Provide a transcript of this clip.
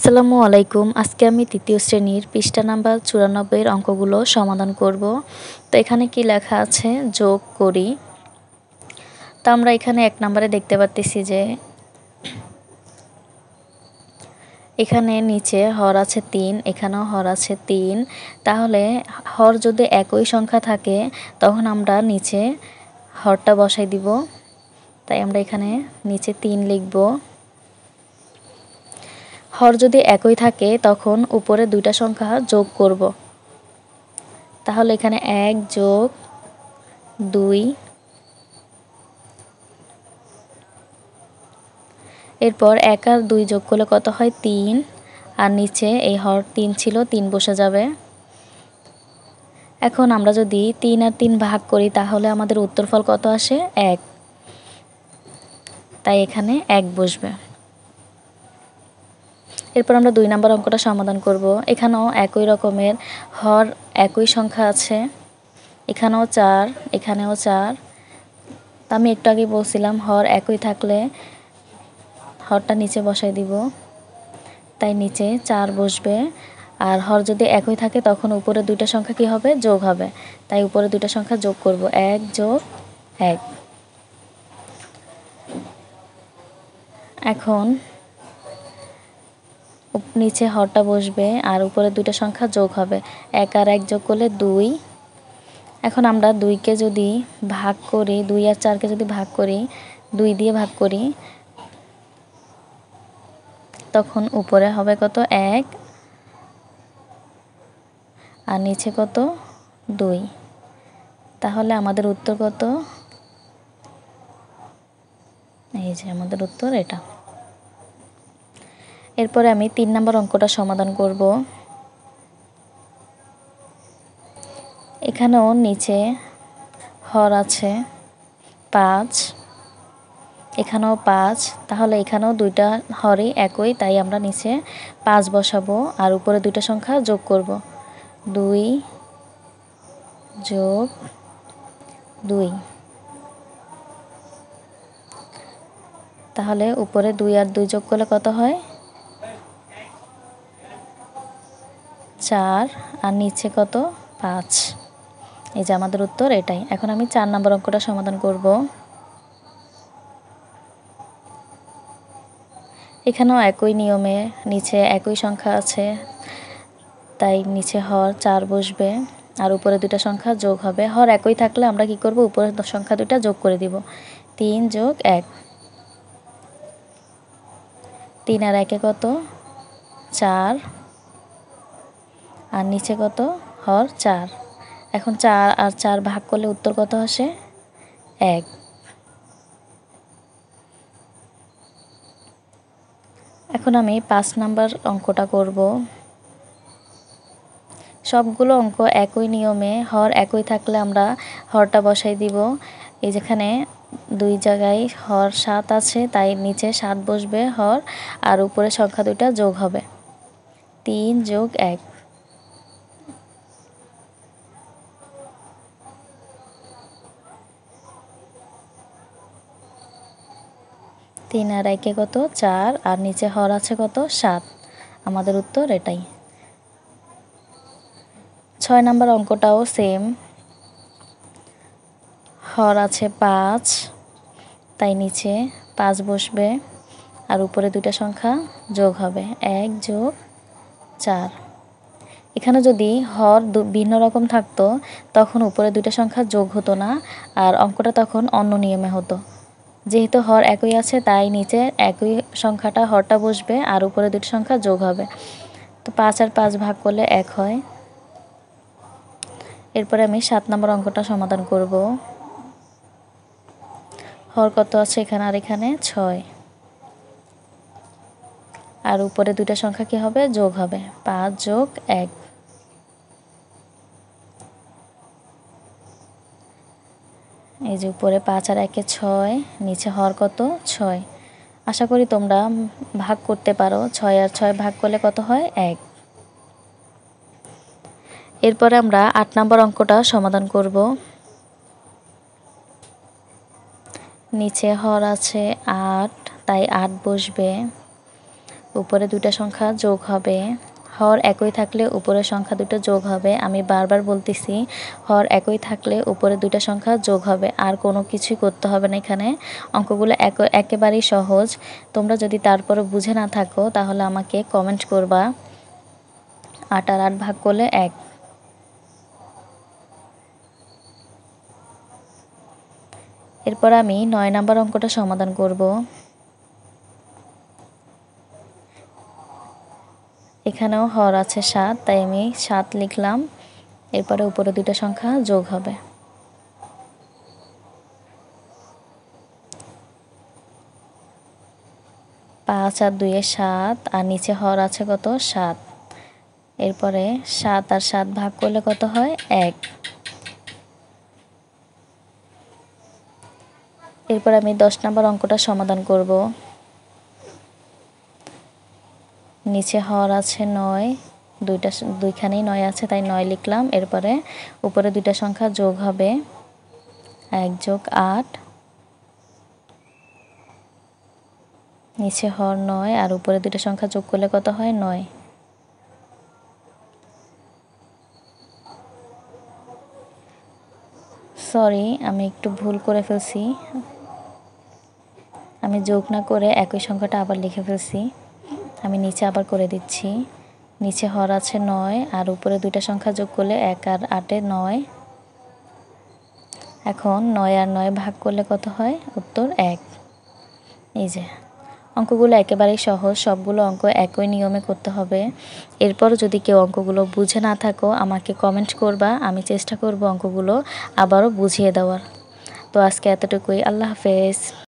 আসসালামু আলাইকুম। আজকে আমি তৃতীয় শ্রেণীর পৃষ্ঠা নাম্বার ৯৪ এর অঙ্কগুলো সমাধান করব। তো এখানে কি লেখা আছে, যোগ করি। তো আমরা এখানে ১ নম্বরে দেখতে পাচ্ছি যে এখানে নিচে হর আছে ৩, এখানেও হর আছে ৩। তাহলে হর যদি একই সংখ্যা থাকে তখন আমরা নিচে হরটা বসাই দিব। তাই আমরা এখানে নিচে ৩ লিখব। হর যদি একই থাকে তখন উপরে দুইটা সংখ্যা যোগ করব। তাহলে এখানে ১ যোগ ২, এরপর ১ আর ২ যোগ করলে কত হয় ৩, আর নিচে এই হর ৩ ছিল ৩ বসে যাবে। এখন আমরা যদি ৩ আর ৩ ভাগ করি তাহলে আমাদের উত্তরফল কত আসে ১, তাই এখানে ১ বসবে। এরপর আমরা ২ নম্বর অঙ্কটা সমাধান করব। এখানেও একই রকমের হর একই সংখ্যা আছে, এখানেও ৪, এখানেও ৪। আমি একটু আগে বলছিলাম হর একই থাকলে হরটা নিচে বসাই দিব, তাই নিচে ৪ বসবে। আর হর যদি একই থাকে তখন উপরে দুইটা সংখ্যা কি হবে, যোগ হবে, তাই উপরে দুইটা সংখ্যা যোগ করব, ১ যোগ ১। এখন নিচে হরটা বসবে আর উপরে দুইটা সংখ্যা যোগ হবে, ১ আর ১ যোগ করলে ২। এখন আমরা ২কে যদি ভাগ করি, ২ আর ৪কে যদি ভাগ করি, ২ দিয়ে ভাগ করি, তখন উপরে হবে কত ১ আর নিচে কত ২। তাহলে আমাদের উত্তর কত, এই যে আমাদের উত্তর এটা। এরপরে আমি ৩ নম্বর অঙ্কটা সমাধান করব। এখানেও নিচে হর আছে ৫, এখানেও ৫। তাহলে এখানেও দুইটা হরই একই, তাই আমরা নিচে ৫ বসাবো আর উপরে দুইটা সংখ্যা যোগ করব, ২ যোগ ২। তাহলে উপরে ২ আর ২ যোগ করলে কত হয় ৪, আর নিচে কত ৫। এই যে আমাদের উত্তর এটাই। এখন আমি ৪ নম্বর অঙ্কটা সমাধান করব। এখানেও একই নিয়মে নিচে একই সংখ্যা আছে, তাই নিচে হর ৪ বসবে আর উপরে দুইটা সংখ্যা যোগ হবে। হর একই থাকলে আমরা কি করব, উপরে সংখ্যা দুইটা যোগ করে দিব, ৩ যোগ ১। ৩ আর ১-এ কত ৪, আর নিচে কত হর ৪। এখন ৪ আর ৪ ভাগ করলে উত্তর কত আসে ১। এখন আমি ৫ নাম্বার অঙ্কটা করব। সবগুলো অঙ্ক একই নিয়মে, হর একই থাকলে আমরা হরটা বসাই দিব। এই যেখানে ২ জায়গায় হর ৭ আছে, তাই নিচে ৭ বসবে হর, আর উপরে সংখ্যা দুইটা যোগ হবে, ৩ যোগ ১। ৩ আর ১-এ কত ৪, আর নিচে হর আছে কত ৭। আমাদের উত্তর এটাই। ৬ নম্বর অঙ্কটাও সেম, হর আছে ৫, তাই নিচে ৫ বসবে আর উপরে দুইটা সংখ্যা যোগ হবে, ১ যোগ ৪। এখানে যদি হর ভিন্ন রকম থাকতো তখন উপরে দুইটা সংখ্যা যোগ হতো না, আর অঙ্কটা তখন অন্য নিয়মে হতো। যেহেতু হর একই আছে তাই নিচে একই সংখ্যাটা হরটা বসবে আর উপরে দুইটা সংখ্যা যোগ হবে। তো ৫ আর ৫ ভাগ করলে ১ হয়। এরপরে আমি ৭ নম্বর অঙ্কটা সমাধান করব। হর কত আছে এখানে আর এখানে ৬, আর উপরে দুইটা সংখ্যা কি হবে, যোগ হবে, ৫ যোগ ১। এই যে উপরে ৫ আর ১-এ ৬, নিচে হর কত ৬। আশা করি তোমরা ভাগ করতে পারো, ৬ আর ৬ ভাগ করলে কত হয় ১। এরপরে আমরা ৮ নম্বর অঙ্কটা সমাধান করব। নিচে হর আছে ৮, তাই ৮ বসবে উপরে দুইটা সংখ্যা যোগ হবে। হর একই থাকলে উপরের সংখ্যা দুটো যোগ হবে। আমি বারবার বলতেছি, হর একই থাকলে উপরে দুইটা সংখ্যা যোগ হবে, আর কোনো কিছুই করতে হবে না। এখানে অঙ্কগুলো একেবারেই সহজ। তোমরা যদি তারপরে বুঝে না থাকো তাহলে আমাকে কমেন্ট করবা। 8 আর 8 ভাগ করলে 1। এরপর আমি 9 নাম্বার অঙ্কটা সমাধান করব। এখানেও হর আছে 7, তাই আমি 7 লিখলাম। এরপরে উপরে দুইটা সংখ্যা যোগ হবে। 5 আর 2 এ 7, আর নিচে হর আছে কত 7। এরপরে 7 আর 7 ভাগ করলে কত হয় 1। এরপর আমি 10 নাম্বার অঙ্কটা সমাধান করব। নিচে হর আছে 9, দুইখানেই 9 আছে, তাই 9 লিখলাম। এরপরে উপরে দুইটা সংখ্যা যোগ হবে, 1 যোগ 8। নিচে হর 9 আর উপরে দুইটা সংখ্যা যোগ করলে কত হয় 9। সরি, আমি একটু ভুল করে ফেলছি। আমি যোগ না করে একই সংখ্যাটা আবার লিখে ফেলছি। আমি নিচে আবার করে দিচ্ছি। নিচে হর আছে 9 আর উপরে দুইটা সংখ্যা যোগ করলে 1 আর 8 এ 9। এখন 9 আর 9 ভাগ করলে কত হয়, উত্তর 1। এই যে অঙ্কগুলো একেবারেই সহজ, সবগুলো অঙ্ক একই নিয়মে করতে হবে। এরপর যদি কেউ অঙ্কগুলো বুঝে না থাকো আমাকে কমেন্ট করবা, আমি চেষ্টা করব অঙ্কগুলো আবারও বুঝিয়ে দেওয়ার। তো আজকে এতটুকুই। আল্লাহ হাফেজ।